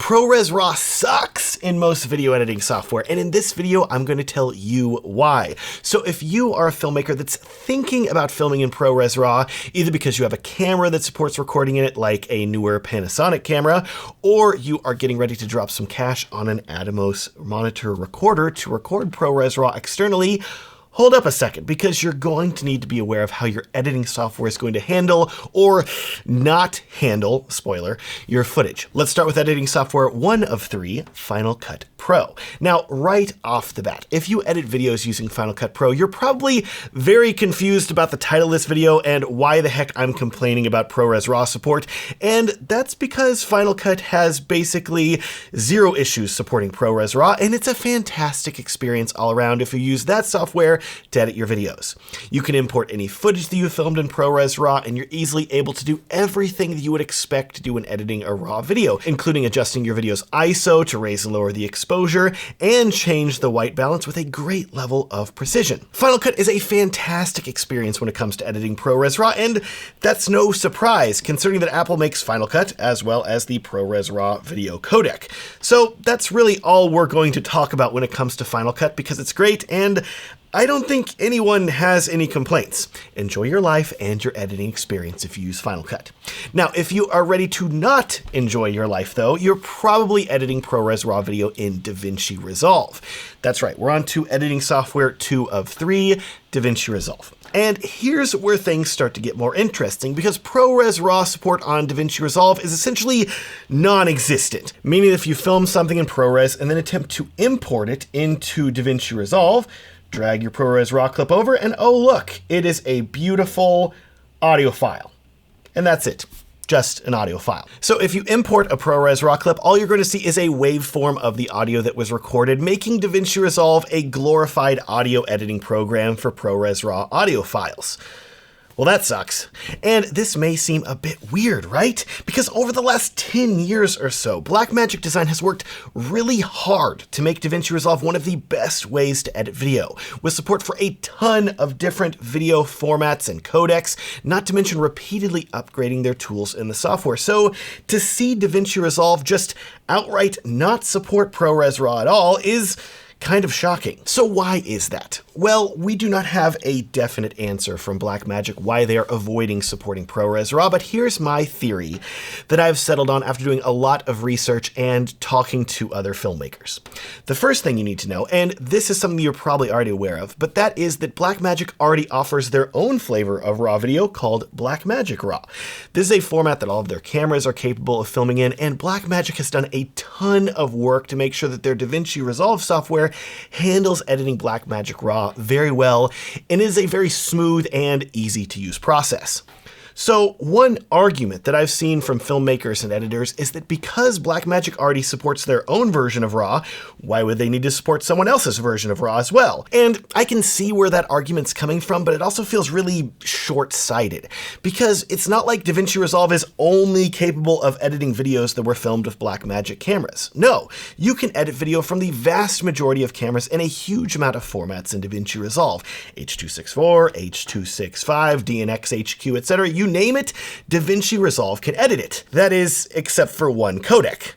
ProRes RAW sucks in most video editing software, and in this video, I'm going to tell you why. So if you are a filmmaker that's thinking about filming in ProRes RAW, either because you have a camera that supports recording in it, like a newer Panasonic camera, or you are getting ready to drop some cash on an Atomos monitor recorder to record ProRes RAW externally, hold up a second, because you're going to need to be aware of how your editing software is going to handle, or not handle, spoiler, your footage. Let's start with editing software 1 of 3, Final Cut Pro. Now, right off the bat, if you edit videos using Final Cut Pro, you're probably very confused about the title of this video and why the heck I'm complaining about ProRes RAW support, and that's because Final Cut has basically 0 issues supporting ProRes RAW, and it's a fantastic experience all around if you use that software to edit your videos. You can import any footage that you filmed in ProRes RAW, and you're easily able to do everything that you would expect to do when editing a RAW video, including adjusting your video's ISO to raise and lower the exposure, and change the white balance with a great level of precision. Final Cut is a fantastic experience when it comes to editing ProRes RAW, and that's no surprise, considering that Apple makes Final Cut as well as the ProRes RAW video codec. So that's really all we're going to talk about when it comes to Final Cut, because it's great, and I don't think anyone has any complaints. Enjoy your life and your editing experience if you use Final Cut. Now, if you are ready to not enjoy your life though, you're probably editing ProRes RAW video in DaVinci Resolve. That's right, we're on to editing software 2 of 3, DaVinci Resolve. And here's where things start to get more interesting, because ProRes RAW support on DaVinci Resolve is essentially non-existent, meaning if you film something in ProRes and then attempt to import it into DaVinci Resolve, drag your ProRes RAW clip over, and oh look, it is a beautiful audio file. And that's it, just an audio file. So if you import a ProRes RAW clip, all you're going to see is a waveform of the audio that was recorded, making DaVinci Resolve a glorified audio editing program for ProRes RAW audio files. Well, that sucks. And this may seem a bit weird, right? Because over the last 10 years or so, Blackmagic Design has worked really hard to make DaVinci Resolve one of the best ways to edit video, with support for a ton of different video formats and codecs, not to mention repeatedly upgrading their tools in the software. So to see DaVinci Resolve just outright not support ProRes RAW at all is kind of shocking. So why is that? Well, we do not have a definite answer from Blackmagic why they are avoiding supporting ProRes RAW, but here's my theory that I've settled on after doing a lot of research and talking to other filmmakers. The first thing you need to know, and this is something you're probably already aware of, but that is that Blackmagic already offers their own flavor of RAW video called Blackmagic RAW. This is a format that all of their cameras are capable of filming in, and Blackmagic has done a ton of work to make sure that their DaVinci Resolve software handles editing Blackmagic RAW very well, and is a very smooth and easy to use process. So one argument that I've seen from filmmakers and editors is that because Blackmagic already supports their own version of RAW, why would they need to support someone else's version of RAW as well? And I can see where that argument's coming from, but it also feels really short-sighted, because it's not like DaVinci Resolve is only capable of editing videos that were filmed with Blackmagic cameras. No, you can edit video from the vast majority of cameras in a huge amount of formats in DaVinci Resolve. H.264, H.265, DNx HQ, etc. You name it, DaVinci Resolve can edit it. That is, except for one codec.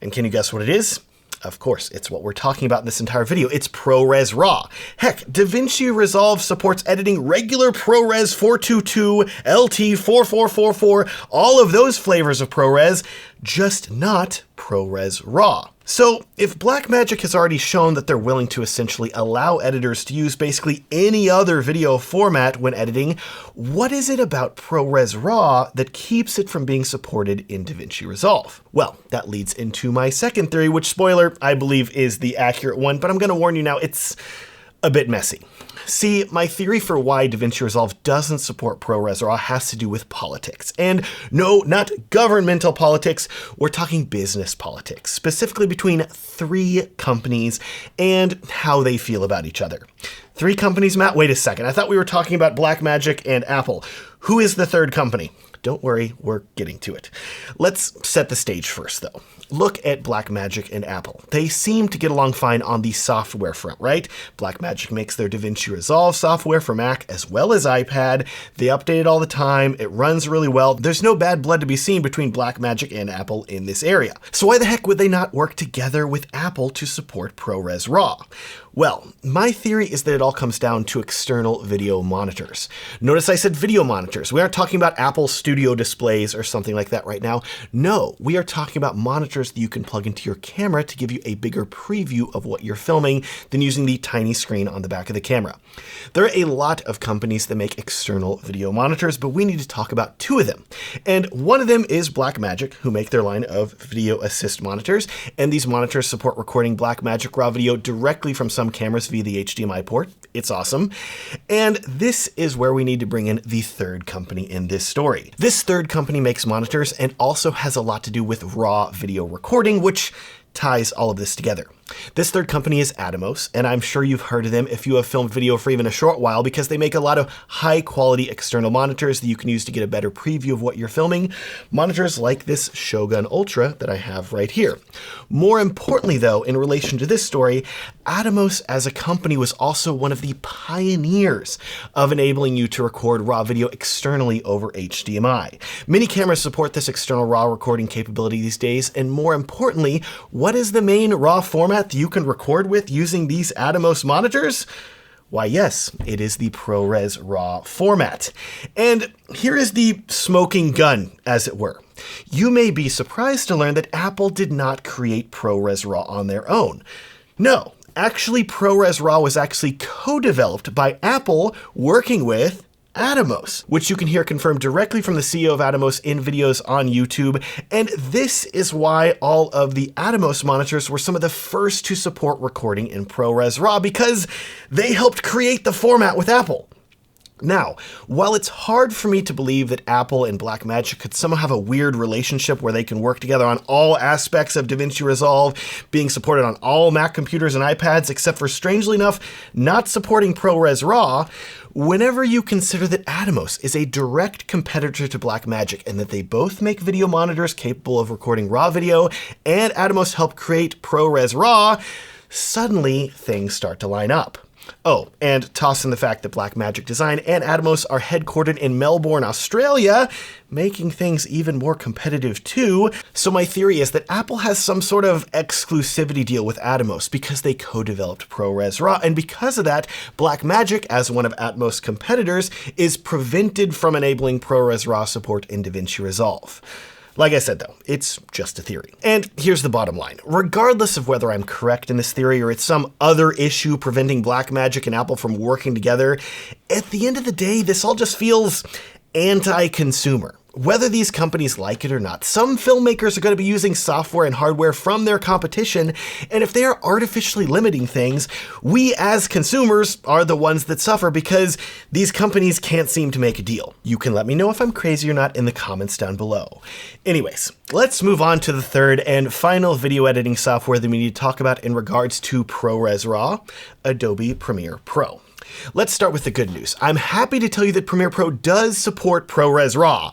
And can you guess what it is? Of course, it's what we're talking about in this entire video. It's ProRes RAW. Heck, DaVinci Resolve supports editing regular ProRes 422, LT 4444, all of those flavors of ProRes, just not ProRes RAW. So if Blackmagic has already shown that they're willing to essentially allow editors to use basically any other video format when editing, what is it about ProRes RAW that keeps it from being supported in DaVinci Resolve? Well, that leads into my second theory, which, spoiler, I believe is the accurate one, but I'm going to warn you now, it's a bit messy. See, my theory for why DaVinci Resolve doesn't support ProRes RAW has to do with politics. And no, not governmental politics, we're talking business politics, specifically between 3 companies and how they feel about each other. 3 companies, Matt? Wait a second, I thought we were talking about Blackmagic and Apple. Who is the third company? Don't worry, we're getting to it. Let's set the stage first, though. Look at Blackmagic and Apple. They seem to get along fine on the software front, right? Blackmagic makes their DaVinci Resolve software for Mac as well as iPad. They update it all the time. It runs really well. There's no bad blood to be seen between Blackmagic and Apple in this area. So why the heck would they not work together with Apple to support ProRes RAW? Well, my theory is that it all comes down to external video monitors. Notice I said video monitors. We aren't talking about Apple Studio displays or something like that right now. No, we are talking about monitors that you can plug into your camera to give you a bigger preview of what you're filming than using the tiny screen on the back of the camera. There are a lot of companies that make external video monitors, but we need to talk about two of them. And one of them is Blackmagic, who make their line of video assist monitors. And these monitors support recording Blackmagic RAW video directly from some cameras via the HDMI port. It's awesome. And this is where we need to bring in the third company in this story. This third company makes monitors and also has a lot to do with RAW video recording, which ties all of this together. This third company is Atomos, and I'm sure you've heard of them if you have filmed video for even a short while, because they make a lot of high quality external monitors that you can use to get a better preview of what you're filming. Monitors like this Shogun Ultra that I have right here. More importantly though, in relation to this story, Atomos as a company was also one of the pioneers of enabling you to record RAW video externally over HDMI. Many cameras support this external RAW recording capability these days, and more importantly, what is the main RAW format that you can record with using these Atomos monitors? Why, yes, it is the ProRes RAW format. And here is the smoking gun, as it were. You may be surprised to learn that Apple did not create ProRes RAW on their own. No, actually, ProRes RAW was actually co-developed by Apple working with Atomos, which you can hear confirmed directly from the CEO of Atomos in videos on YouTube. And this is why all of the Atomos monitors were some of the first to support recording in ProRes RAW, because they helped create the format with Apple. Now, while it's hard for me to believe that Apple and Blackmagic could somehow have a weird relationship where they can work together on all aspects of DaVinci Resolve, being supported on all Mac computers and iPads, except for, strangely enough, not supporting ProRes RAW, whenever you consider that Atomos is a direct competitor to Blackmagic and that they both make video monitors capable of recording RAW video, and Atomos helped create ProRes RAW, suddenly things start to line up. Oh, and toss in the fact that Blackmagic Design and Atomos are headquartered in Melbourne, Australia, making things even more competitive too. So my theory is that Apple has some sort of exclusivity deal with Atomos because they co-developed ProRes RAW, and because of that, Blackmagic, as one of Atomos' competitors, is prevented from enabling ProRes RAW support in DaVinci Resolve. Like I said though, it's just a theory. And here's the bottom line. Regardless of whether I'm correct in this theory or it's some other issue preventing Blackmagic and Apple from working together, at the end of the day, this all just feels anti-consumer. Whether these companies like it or not, some filmmakers are going to be using software and hardware from their competition, and if they are artificially limiting things, we as consumers are the ones that suffer because these companies can't seem to make a deal. You can let me know if I'm crazy or not in the comments down below. Anyways, let's move on to the third and final video editing software that we need to talk about in regards to ProRes RAW, Adobe Premiere Pro. Let's start with the good news. I'm happy to tell you that Premiere Pro does support ProRes RAW.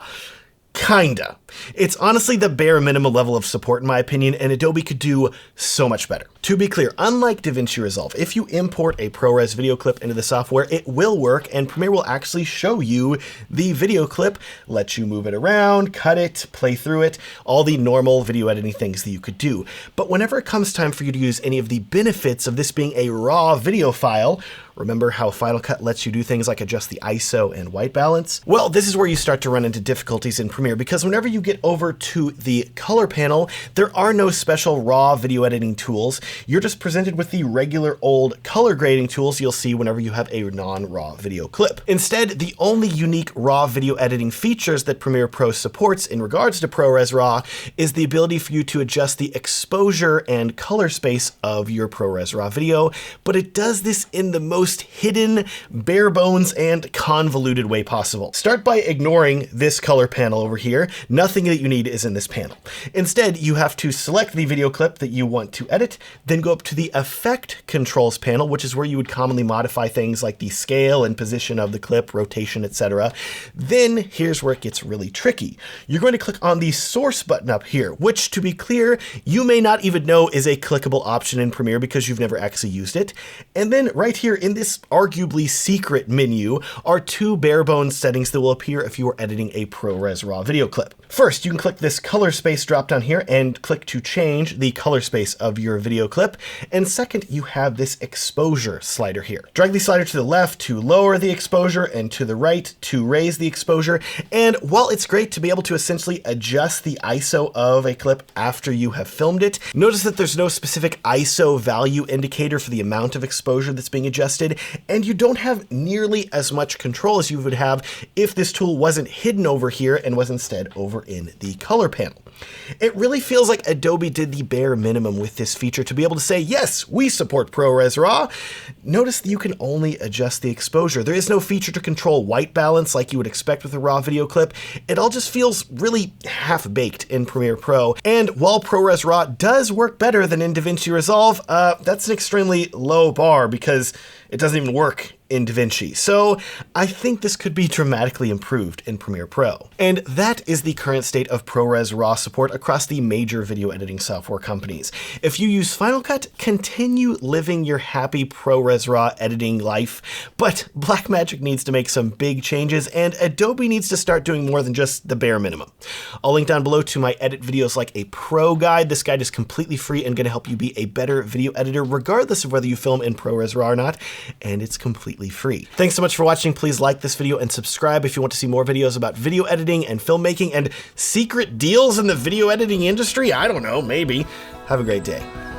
Kinda. It's honestly the bare minimum level of support in my opinion, and Adobe could do so much better. To be clear, unlike DaVinci Resolve, if you import a ProRes video clip into the software, it will work and Premiere will actually show you the video clip, let you move it around, cut it, play through it, all the normal video editing things that you could do. But whenever it comes time for you to use any of the benefits of this being a raw video file, remember how Final Cut lets you do things like adjust the ISO and white balance? Well, this is where you start to run into difficulties in Premiere, because whenever you get over to the color panel, there are no special raw video editing tools. You're just presented with the regular old color grading tools you'll see whenever you have a non-raw video clip. Instead, the only unique raw video editing features that Premiere Pro supports in regards to ProRes RAW is the ability for you to adjust the exposure and color space of your ProRes RAW video, but it does this in the most hidden, bare bones, and convoluted way possible. Start by ignoring this color panel over here. Nothing nothing that you need is in this panel. Instead, you have to select the video clip that you want to edit, then go up to the Effect Controls panel, which is where you would commonly modify things like the scale and position of the clip, rotation, etc. Then here's where it gets really tricky. You're going to click on the Source button up here, which, to be clear, you may not even know is a clickable option in Premiere because you've never actually used it. And then right here in this arguably secret menu are two bare bones settings that will appear if you are editing a ProRes RAW video clip. First, you can click this color space drop down here and click to change the color space of your video clip. And second, you have this exposure slider here. Drag the slider to the left to lower the exposure and to the right to raise the exposure. And while it's great to be able to essentially adjust the ISO of a clip after you have filmed it, notice that there's no specific ISO value indicator for the amount of exposure that's being adjusted, and you don't have nearly as much control as you would have if this tool wasn't hidden over here and was instead over in the color panel. It really feels like Adobe did the bare minimum with this feature to be able to say, yes, we support ProRes RAW. Notice that you can only adjust the exposure. There is no feature to control white balance like you would expect with a RAW video clip. It all just feels really half-baked in Premiere Pro. And while ProRes RAW does work better than in DaVinci Resolve, that's an extremely low bar because it doesn't even work in DaVinci. So I think this could be dramatically improved in Premiere Pro. And that is the current state of ProRes RAW support across the major video editing software companies. If you use Final Cut, continue living your happy ProRes RAW editing life, but Blackmagic needs to make some big changes, and Adobe needs to start doing more than just the bare minimum. I'll link down below to my edit videos like a pro guide. This guide is completely free and going to help you be a better video editor regardless of whether you film in ProRes RAW or not, and it's completely free. Thanks so much for watching. Please like this video and subscribe if you want to see more videos about video editing and filmmaking and secret deals in the video editing industry. I don't know, maybe. Have a great day.